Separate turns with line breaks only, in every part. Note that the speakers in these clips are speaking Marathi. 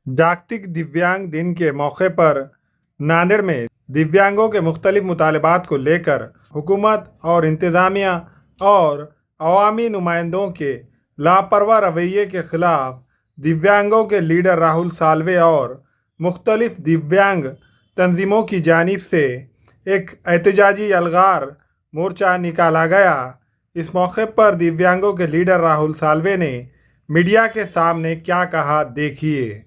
जागतिक दिव्यांग दिन के मौके पर नांदेड़ में दिव्यांगों के मुख्तलिफ मुतालबात को लेकर हुकूमत और इंतज़ामिया और अवामी नुमाइंदों के लापरवाह रवैये के खिलाफ दिव्यांगों के लीडर राहुल साल्वे और मुख्तलिफ दिव्यांग तंजीमों की जानिब से एक एहतजाजी अलगार मोर्चा निकाला गया। इस मौके पर दिव्यांगों के लीडर राहुल साल्वे ने मीडिया के सामने क्या कहा, देखिए।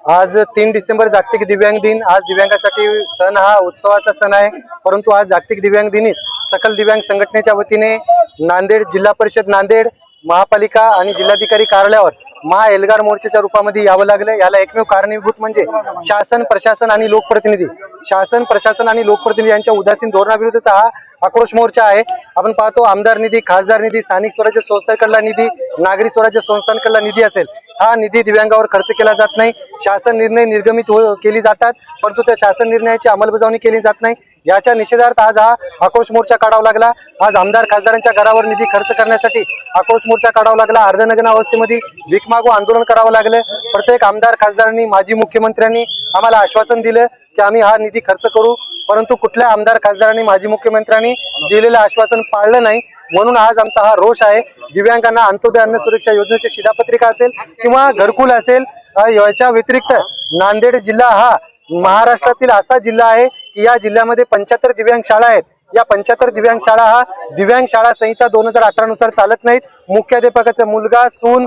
आज 3 डिसेंबर जागतिक दिव्यांग दिन। आज दिव्यांगासाठी सण हा उत्सवाचा सण आहे, परंतु आज जागतिक दिव्यांग दिनीच सकल दिव्यांग संघटनेच्या वतीने नांदेड जिल्हा परिषद नांदेड महापालिका आणि जिल्हाधिकारी कार्यालयावर महा एल्गार मोर्चाच्या रूपामध्ये यावं लागलं। याला एकमेव कारणीभूत म्हणजे शासन प्रशासन आणि लोकप्रतिनिधी यांच्या उदासीन धोरणाविरुद्धचा हा आक्रोश मोर्चा आहे। आपण पाहतो आमदार निधी, खासदार निधी, स्थानिक स्वराज्य संस्थांकडला निधी, नागरी स्वराज्य संस्थांकडला निधी असेल, हा निधी दिव्यांगावर खर्च केला जात नाही। शासन निर्णय निर्गमित केली जातात, परंतु त्या शासन निर्णयाची अंमलबजावणी केली जात नाही। याच्या निषेधार्थ आज हा आक्रोश मोर्चा काढावा लागला। आज आमदार खासदारांच्या घरावर निधी खर्च करण्यासाठी आक्रोश मोर्चा काढावा लागला। अर्धनग्न अवस्थेमध्ये भीक मागू आंदोलन करावं लागलं। प्रत्येक आमदार खासदारांनी, माजी मुख्यमंत्र्यांनी आम्हाला आश्वासन दिलं की आम्ही हा निधी खर्च करू, परंतु कुठल्या आमदार खासदारांनी, माजी मुख्यमंत्र्यांनी दिलेलं आश्वासन पाळलं नाही। म्हणून आज आमचा हा रोष आहे। दिव्यांगांना अंत्योदय अन्न सुरक्षा योजनेची शिधापत्रिका असेल किंवा घरकुल असेल, याच्या व्यतिरिक्त नांदेड जिल्हा हा महाराष्ट्रातील असा जिल्हा आहे की या जिल्ह्यामध्ये 75 दिव्यांग शाळा आहेत। या 75 दिव्यांग शाळा हा दिव्यांग शाळा संहिता 2018 नुसार चालत नाहीत। मुख्याध्यापकाचा मुलगा, सून,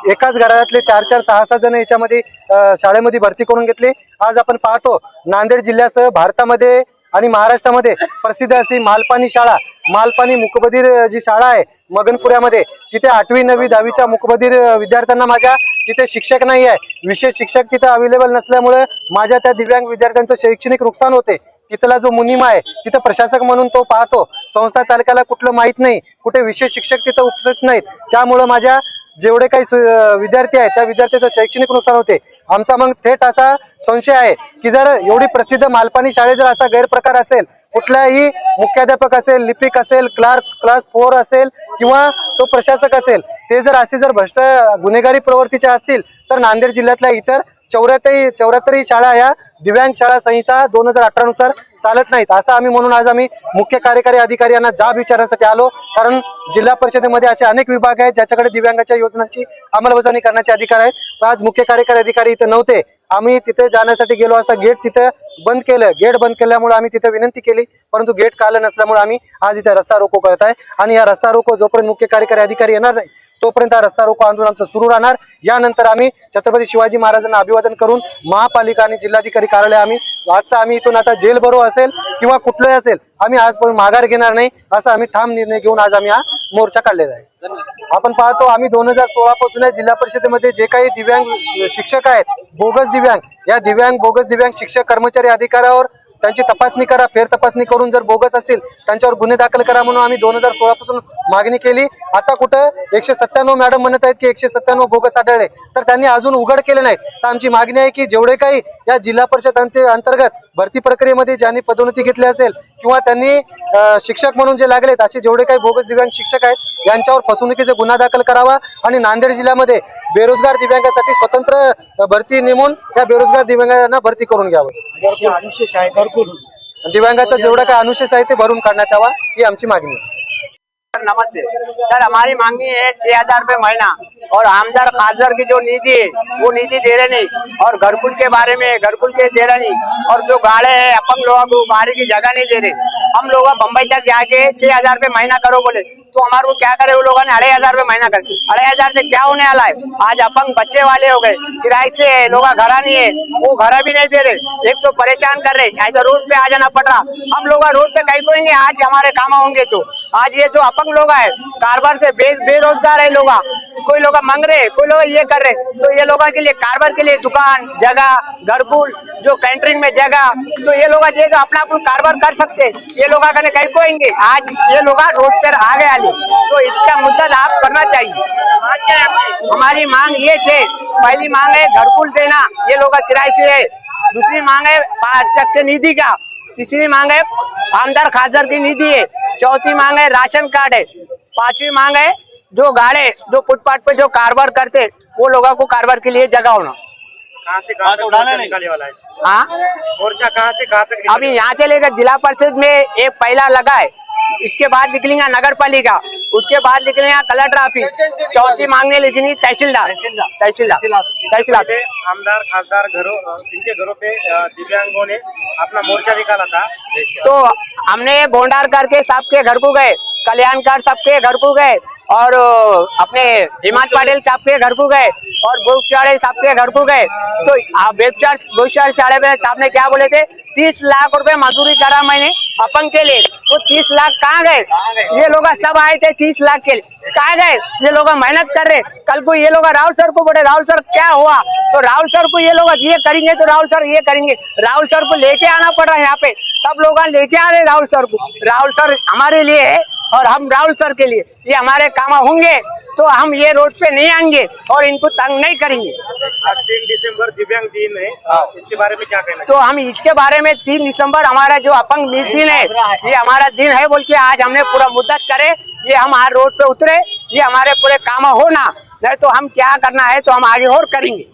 एकाच घरातले 4-4, 6-6 जण याच्यामध्ये शाळेमध्ये भरती करून घेतले। आज आपण पाहतो नांदेड जिल्ह्यासह भारतामध्ये आणि महाराष्ट्रामध्ये प्रसिद्ध अशी मालपानी शाळा, मालपानी मुकबधीर जी शाळा आहे मगनपुऱ्यामध्ये, तिथे 8वी 9वी 10वीच्या मुकबधीर विद्यार्थ्यांना माझ्या तिथे शिक्षक नाही आहे। विशेष शिक्षक तिथे अवेलेबल नसल्यामुळे माझ्या त्या दिव्यांग विद्यार्थ्यांचं शैक्षणिक नुकसान होते। तिथला जो मुनीम आहे तिथं प्रशासक म्हणून तो पाहतो, संस्था चालकाला कुठलं माहित नाही, कुठे विशेष शिक्षक तिथं उपस्थित नाहीत, त्यामुळे माझ्या जेवढे काही विद्यार्थी आहेत त्या विद्यार्थ्याचं शैक्षणिक नुकसान होते। आमचा मग थेट असा संशय आहे की जर एवढी प्रसिद्ध मालपानी शाळेत जर असा गैरप्रकार असेल, कुठलाही मुख्याध्यापक असेल, लिपिक असेल, क्लार्क क्लास 4 असेल किंवा तो प्रशासक असेल, ते जर असे जर भ्रष्ट गुन्हेगारी प्रवृत्तीचे असतील तर नांदेड जिल्ह्यातल्या इतर 74 शाळा या दिव्यांग शाळा संहिता 2018 नुसार चालत नाहीत, असं आम्ही म्हणून आज आम्ही मुख्य कार्यकारी अधिकारी यांना जाब विचारण्यासाठी आलो। कारण जिल्हा परिषदेमध्ये असे अनेक विभाग आहेत ज्याच्याकडे दिव्यांगाच्या योजनांची अंमलबजावणी करण्याचे अधिकार आहेत। आज मुख्य कार्यकारी अधिकारी इथे नव्हते, आम्ही तिथे जाण्यासाठी गेलो असता गेट तिथे बंद केलं। गेट बंद केल्यामुळे आम्ही तिथे विनंती केली, परंतु गेट काढलं नसल्यामुळे आम्ही आज इथे रस्ता रोको करत आहे। आणि या रस्ता रोको जोपर्यंत मुख्य कार्यकारी अधिकारी येणार नाही तोपर्यंत हा रस्ता रोको आंदोलन आमचं सुरू राहणार। यानंतर आम्ही छत्रपती शिवाजी महाराजांना अभिवादन करून महापालिका आणि जिल्हाधिकारी कार्यालय आम्ही इथून आता जेल भरो असेल किंवा कुठलंही असेल, आम्ही आजपासून माघार घेणार नाही, असा आम्ही ठाम निर्णय घेऊन आज आम्ही हा मोर्चा काढलेला आहे। आपण पाहतो आम्ही 2016 पासून जिल्हा परिषदेमध्ये जे काही दिव्यांग शिक्षक आहेत, बोगस दिव्यांग, या बोगस दिव्यांग शिक्षक कर्मचारी अधिकाऱ्यावर त्यांची तपासणी करा, फेर तपासणी करून जर बोगस असतील त्यांच्यावर गुन्हे दाखल करा म्हणून आम्ही 2016 पासून मागणी केली। आता कुठं 197 मॅडम म्हणत आहेत की 197 बोगस आढळले, तर त्यांनी अजून उघड केले नाही। तर आमची मागणी आहे की जेवढे काही या जिल्हा परिषद अंतर्गत भरती प्रक्रियेमध्ये ज्यांनी पदोन्नती घेतली असेल किंवा त्यांनी शिक्षक म्हणून जे लागलेत असे जेवढे काही बोगस दिव्यांग शिक्षक आहेत यांच्यावर फसवणुकीचा गुन्हा दाखल करावा आणि नांदेड जिल्ह्यामध्ये बेरोजगार दिव्यांगासाठी स्वतंत्र भरती नेमून या बेरोजगार दिव्यांगांना भरती करून घ्यावं। अनुशेष आहे घरकुल दिव्यांगाचा जेवढा काही अनुशेष आहे ते भरून काढण्यात यावा, ही आमची मागणी आहे।
नमस्ते सर, हमारी मांगनी है 6,000 रुपये महीना और आमदार खासदार की जो निधि है वो निधि दे रहे नहीं, और घरकुल के बारे में घरकुल के दे रहे नहीं, और जो गाड़े हैं अपंग लोगों को गाड़ी की जगह नहीं दे रहे। हम लोग बम्बई तक जाके 6,000 रुपये महीना करो बोले तो हमारे को क्या करे, वो लोगों ने 2,500 रुपये महीना कर। 2,500 से क्या होने वाला है? आज अपंग बच्चे वाले हो गए, किराए से लोग घरा नहीं है, वो घरा भी नहीं दे रहे, एक तो परेशान कर रहे, ऐसा रोड पे आ जाना पड़ रहा। हम लोग रोड पे कहीं सोएंगे आज हमारे काम होंगे तो। आज ये जो अपंग लोग है कारबार से बेरोजगार है लोग, कोई लोग मांग रहे, कोई लोग ये कर रहे, तो ये लोगों के लिए कारबार के लिए दुकान जगह, घरकुल, जो कैंटरिंग में जगह, तो ये लोग अपना कारबार कर सकते, ये लोग कहीं कोएंगे। आज ये लोग रोड पर आ गए, तो इसका मुद्दा आप करना चाहिए। हमारी मांग ये है, पहली मांग है घरकुल देना, ये लोग किराए से है। दूसरी मांग है 5 चक्के निधि का। तीसरी मांग है आमदार खासदार की निधि है, चौथी मांग है राशन कार्ड है, पांचवी मांग है जो गाड़े जो फुटपाथ पे जो कारोबार करते वो लोगों को कारोबार के लिए जगह होना।
कहाँ से कहाँ तक मोर्चा निकालने वाला है?
हाँ,
मोर्चा कहाँ से कहाँ तक?
अभी यहाँ से लेकर जिला परिषद में एक पहला लगा है, इसके बाद निकलेगा नगर पालिका, उसके बाद निकलेगा कलेक्टर ऑफिस, चौथी मांगने लिखेंगी तहसीलदार।
पहले आमदार खासदार इनके घरों पे दिव्यांगों ने अपना मोर्चा निकाला था,
तो हमने भोंडार करके सबके घर को गए, कल्याणकार सबके घर को गए, और अपने हिमांत पाटिल साहब के घर को गए, और भूषाड़े साहब के घर को गए। तो भूषाड़े साहब ने क्या बोले थे, 30 लाख रुपए मजदूरी करा मैंने अपंग के लिए, वो 30 लाख कहाँ गए? ये लोग सब आए थे 30 लाख के लिए, कहाँ गए? ये लोग मेहनत कर रहे, कल को ये लोग राहुल सर को बोले राहुल सर क्या हुआ, तो राहुल सर को ये लोग ये करेंगे तो राहुल सर ये करेंगे, राहुल सर को लेके आना पड़ रहा है, यहाँ पे सब लोग लेके आ रहे राहुल सर को। राहुल सर हमारे लिए है और हम राहुल सर के लिए, ये हमारे काम होंगे तो हम ये रोड पे नहीं आएंगे और इनको तंग नहीं करेंगे।
3 दिसंबर दिव्यांग दिन है, इसके बारे में क्या कहना?
तो हम इसके बारे में 3 दिसंबर हमारा जो अपंग दिन है, ये हमारा दिन है बोल के आज हमने पूरा मुद्दत करे, ये हम हर रोड पे उतरे, ये हमारे पूरे काम होना, नहीं तो हम क्या करना है तो हम आगे और करेंगे।